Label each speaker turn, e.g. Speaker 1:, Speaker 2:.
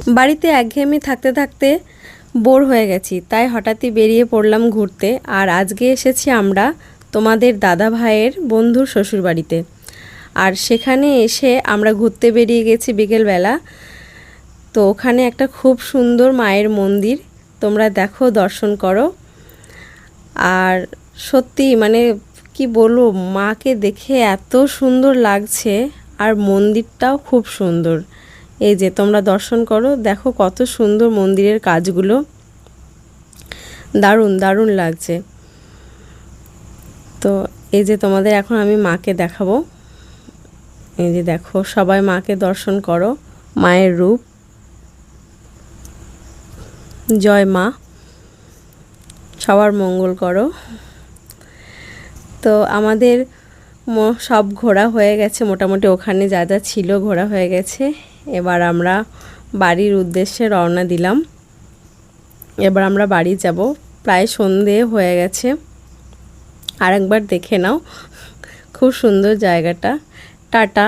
Speaker 1: বাড়িতে একঘেয়েমি থাকতে থাকতে বোর হয়ে গেছি, তাই হঠাৎই বেরিয়ে পড়লাম ঘুরতে। আর আজকে এসেছি আমরা তোমাদের দাদা ভাইয়ের বন্ধুর শ্বশুরবাড়িতে। আর সেখানে এসে আমরা ঘুরতে বেরিয়ে গেছি বিকেলবেলা। তো ওখানে একটা খুব সুন্দর মায়ের মন্দির, তোমরা দেখো, দর্শন করো। আর সত্যি মানে কি বলবো, মাকে দেখে এত সুন্দর লাগছে, আর মন্দিরটাও খুব সুন্দর। এই যে তোমরা দর্শন করো, দেখো কত সুন্দর মন্দিরের কাজগুলো, দারুণ দারুণ লাগছে। তো এই যে তোমাদের এখন আমি মাকে দেখাবো। এই যে দেখো, সবাই মাকে দর্শন করো, মায়ের রূপ। জয় মা, সবার মঙ্গল করো। তো আমাদের সব ঘোরা হয়ে গেছে মোটামুটি, ওখানে যা যা ছিল ঘোরা হয়ে গেছে। এবার আমরা বাড়ির উদ্দেশ্যে রওনা দিলাম। এবার আমরা বাড়ি যাব, প্রায় সন্ধে হয়ে গেছে। আরেকবার দেখে নাও, খুব সুন্দর জায়গাটা। টাটা।